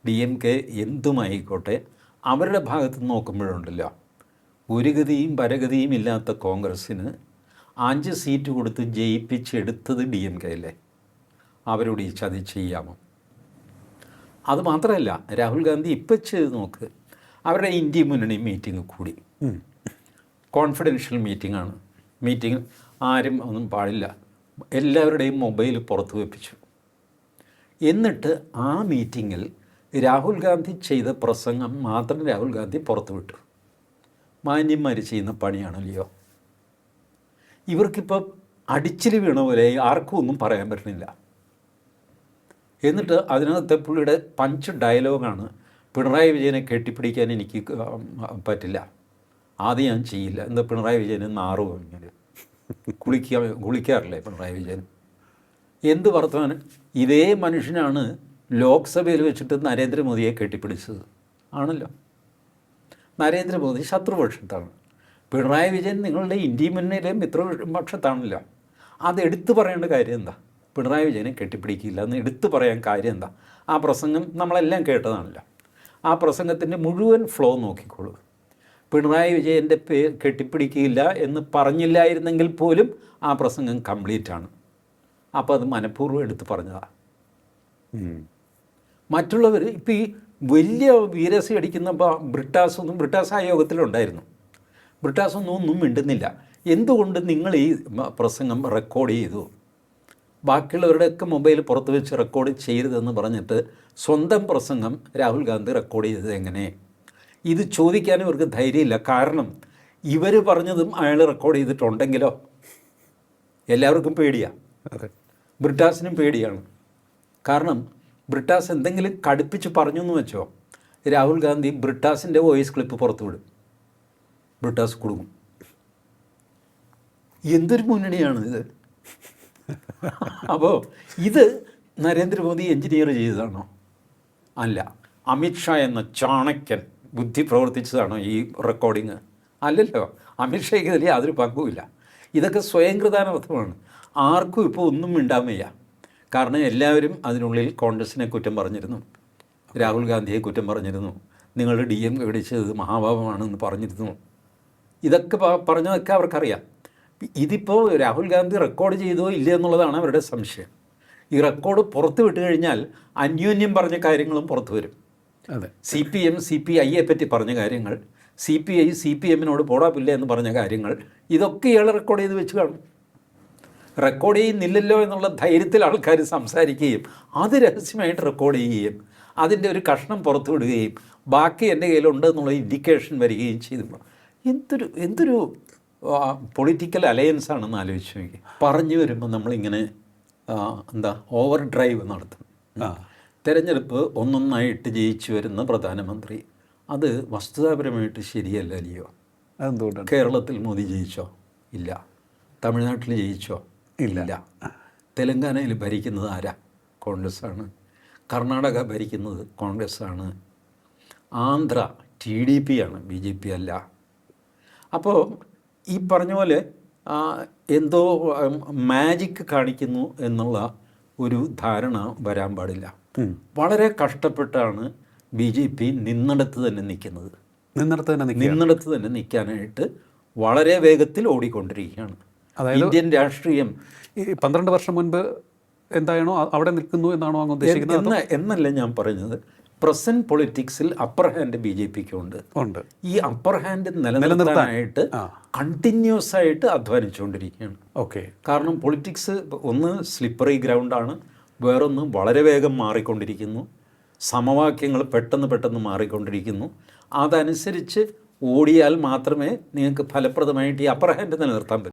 DMK എന്തുമായിക്കോട്ടെ, അവരുടെ ഭാഗത്ത് നിന്ന് നോക്കുമ്പോഴുണ്ടല്ലോ, ഒരു ഗതിയും പരഗതിയും ഇല്ലാത്ത കോൺഗ്രസ്സിന് 5 സീറ്റ് കൊടുത്ത് ജയിപ്പിച്ചെടുത്തത് DMK അല്ലേ? അവരോട് ഈ ചതി ചെയ്യാമോ? അത് മാത്രമല്ല, രാഹുൽ ഗാന്ധി ഇപ്പം ചെയ്ത് നോക്ക്, അവരുടെ ഇന്ത്യ മുന്നണി മീറ്റിംഗ് കൂടി, കോൺഫിഡൻഷ്യൽ മീറ്റിംഗാണ്. മീറ്റിംഗ് ആരും ഒന്നും പാടില്ല, എല്ലാവരുടെയും മൊബൈൽ പുറത്ത് വെപ്പിച്ചു. എന്നിട്ട് ആ മീറ്റിങ്ങിൽ രാഹുൽ ഗാന്ധി ചെയ്ത പ്രസംഗം മാത്രം രാഹുൽ ഗാന്ധി പുറത്തു വിട്ടു. മാന്യന്മാർ ചെയ്യുന്ന പണിയാണല്ലോ. ഇവർക്കിപ്പോൾ അടിച്ചിൽ വീണ പോലെ ആർക്കും ഒന്നും പറയാൻ പറ്റുന്നില്ല. എന്നിട്ട് അതിനകത്തെ പുള്ളിയുടെ പഞ്ച് ഡയലോഗാണ്, പിണറായി വിജയനെ കെട്ടിപ്പിടിക്കാൻ എനിക്ക് പറ്റില്ല, ആദ്യം ഞാൻ ചെയ്യില്ല. എന്താ പിണറായി വിജയന് നാറു ഇങ്ങനെ കുളിക്കാറില്ലേ പിണറായി വിജയൻ? എന്ത് വർത്തമാനം! ഇതേ മനുഷ്യനാണ് ലോക്സഭയിൽ വെച്ചിട്ട് നരേന്ദ്രമോദിയെ കെട്ടിപ്പിടിച്ചത്, ആണല്ലോ. നരേന്ദ്രമോദി ശത്രുപക്ഷത്താണ്, പിണറായി വിജയൻ നിങ്ങളുടെ ഇന്ത്യ മുന്നണിയിലെ മിത്രപക്ഷത്താണല്ലോ. അതെടുത്തു പറയേണ്ട കാര്യം എന്താ? പിണറായി വിജയനെ കെട്ടിപ്പിടിക്കില്ല എന്ന് എടുത്തു പറയാൻ കാര്യം എന്താ? ആ പ്രസംഗം നമ്മളെല്ലാം കേട്ടതാണല്ലോ. ആ പ്രസംഗത്തിൻ്റെ മുഴുവൻ ഫ്ലോ നോക്കിക്കോളൂ. പിണറായി വിജയൻ്റെ കെട്ടിപ്പിടിക്കില്ല എന്ന് പറഞ്ഞില്ലായിരുന്നെങ്കിൽ പോലും ആ പ്രസംഗം കംപ്ലീറ്റാണ്. അപ്പോൾ അത് മനഃപൂർവ്വം എടുത്ത് പറഞ്ഞതാണ്. മറ്റുള്ളവർ ഇപ്പോൾ ഈ വലിയ വീരസി അടിക്കുന്നപ്പോൾ ബ്രിട്ടാസ് ആ യോഗത്തിലുണ്ടായിരുന്നു. ബ്രിട്ടാസൊന്നും മിണ്ടുന്നില്ല. എന്തുകൊണ്ട് നിങ്ങൾ ഈ പ്രസംഗം റെക്കോർഡ് ചെയ്തു? ബാക്കിയുള്ളവരുടെയൊക്കെ മൊബൈൽ പുറത്ത് വെച്ച് റെക്കോർഡ് ചെയ്യരുതെന്ന് പറഞ്ഞിട്ട് സ്വന്തം പ്രസംഗം രാഹുൽ ഗാന്ധി റെക്കോർഡ് ചെയ്തത് എങ്ങനെ? ഇത് ചോദിക്കാനും ഇവർക്ക് ധൈര്യമില്ല. കാരണം ഇവർ പറഞ്ഞതും അയാൾ റെക്കോർഡ് ചെയ്തിട്ടുണ്ടെങ്കിലോ? എല്ലാവർക്കും പേടിയാണ്, ബ്രിട്ടാസിനും പേടിയാണ്. കാരണം ബ്രിട്ടാസ് എന്തെങ്കിലും കടുപ്പിച്ച് പറഞ്ഞു എന്ന് വെച്ചോ, രാഹുൽ ഗാന്ധി ബ്രിട്ടാസിൻ്റെ വോയിസ് ക്ലിപ്പ് പുറത്തു വിടും, ബ്രിട്ടാസ് കൊടുക്കും. എന്തൊരു മുന്നണിയാണ് ഇത്! അപ്പോൾ ഇത് നരേന്ദ്രമോദി എഞ്ചിനീയർ ചെയ്തതാണോ? അല്ല. അമിത്ഷാ എന്ന ചാണക്യൻ ബുദ്ധി പ്രവർത്തിച്ചതാണോ ഈ റെക്കോർഡിങ്? അല്ലല്ലോ. അമിത്ഷായ്ക്ക് ഇതിൽ യാതൊരു പങ്കുമില്ല. ഇതൊക്കെ സ്വയംകൃതാനർത്ഥമാണ്. ആർക്കും ഇപ്പോൾ ഒന്നും മിണ്ടാൻ വയ്യ. കാരണം എല്ലാവരും അതിനുള്ളിൽ കോൺഗ്രസിനെ കുറ്റം പറഞ്ഞിരുന്നു, രാഹുൽ ഗാന്ധിയെ കുറ്റം പറഞ്ഞിരുന്നു, നിങ്ങൾ DMK പിടിച്ചത് മഹാഭാവമാണെന്ന് പറഞ്ഞിരുന്നു. ഇതൊക്കെ പറഞ്ഞതൊക്കെ അവർക്കറിയാം. ഇതിപ്പോൾ രാഹുൽ ഗാന്ധി റെക്കോർഡ് ചെയ്തോ ഇല്ല എന്നുള്ളതാണ് അവരുടെ സംശയം. ഈ റെക്കോർഡ് പുറത്ത് വിട്ട് കഴിഞ്ഞാൽ അന്യോന്യം പറഞ്ഞ കാര്യങ്ങളും പുറത്തു വരും. അതെ, CPM CPIയെ പറ്റി പറഞ്ഞ കാര്യങ്ങൾ, CPI CPMനോട് പോടാപ്പില്ല എന്ന് പറഞ്ഞ കാര്യങ്ങൾ, ഇതൊക്കെ ഇയാൾ റെക്കോർഡ് ചെയ്ത് വെച്ച് കാണും. റെക്കോർഡ് ചെയ്യുന്നില്ലല്ലോ എന്നുള്ള ധൈര്യത്തിൽ ആൾക്കാർ സംസാരിക്കുകയും അത് രഹസ്യമായിട്ട് റെക്കോർഡ് ചെയ്യുകയും അതിൻ്റെ ഒരു കഷ്ണം പുറത്തു വിടുകയും ബാക്കി എൻ്റെ കയ്യിലുണ്ട് എന്നുള്ള ഇൻഡിക്കേഷൻ വരികയും ചെയ്തപ്പോൾ എന്തൊരു പൊളിറ്റിക്കൽ അലയൻസ് ആണെന്ന് ആലോചിച്ച് നോക്കി. പറഞ്ഞു വരുമ്പോൾ നമ്മളിങ്ങനെ ഓവർ ഡ്രൈവ് നടത്തും. തെരഞ്ഞെടുപ്പ് ഒന്നൊന്നായിട്ട് ജയിച്ചു വരുന്ന പ്രധാനമന്ത്രി, അത് വസ്തുതാപരമായിട്ട് ശരിയല്ല അല്ലയോ? അതെന്തുകൊണ്ടാണ്? കേരളത്തിൽ മോദി ജയിച്ചോ? ഇല്ല. തമിഴ്നാട്ടിൽ ജയിച്ചോ? ഇല്ല. തെലങ്കാനയിൽ ഭരിക്കുന്നത് ആരാ? കോൺഗ്രസ്സാണ്. കർണാടക ഭരിക്കുന്നത് കോൺഗ്രസ്സാണ്. ആന്ധ്ര TDP ആണ്, BJP അല്ല. അപ്പോൾ ഈ പറഞ്ഞ പോലെ എന്തോ മാജിക് കാണിക്കുന്നു എന്നുള്ള ഒരു ധാരണ വരാൻ പാടില്ല. വളരെ കഷ്ടപ്പെട്ടാണ് BJP നിന്നിടത്ത് തന്നെ നിൽക്കുന്നത്. നിന്നിടത്ത് തന്നെ നിൽക്കാനായിട്ട് വളരെ വേഗത്തിൽ ഓടിക്കൊണ്ടിരിക്കുകയാണ്. അതായത് ഇന്ത്യൻ രാഷ്ട്രീയം 12 വർഷം മുൻപ് എന്താണോ അവിടെ നിൽക്കുന്നു എന്നാണോ അങ്ങ് ഉദ്ദേശിക്കുന്നത് എന്നല്ല ഞാൻ പറഞ്ഞത്. പ്രസന്റ് പൊളിറ്റിക്സിൽ അപ്പർ ഹാൻഡ് BJPക്ക് ഉണ്ട്. ഈ അപ്പർ ഹാൻഡ് നിലനിർത്താനായിട്ട് കണ്ടിന്യൂസ് ആയിട്ട് അധ്വാനിച്ചുകൊണ്ടിരിക്കുകയാണ്. ഓക്കെ. കാരണം പൊളിറ്റിക്സ് ഒന്ന് സ്ലിപ്പറി ഗ്രൗണ്ടാണ്, വേറൊന്ന് വളരെ വേഗം മാറിക്കൊണ്ടിരിക്കുന്നു, സമവാക്യങ്ങൾ പെട്ടെന്ന് മാറിക്കൊണ്ടിരിക്കുന്നു. അതനുസരിച്ച് ഓടിയാൽ മാത്രമേ നിങ്ങൾക്ക് ഫലപ്രദമായിട്ട് ഈ അപ്പർ ഹാൻഡ് നിലനിർത്താൻ പറ്റൂ.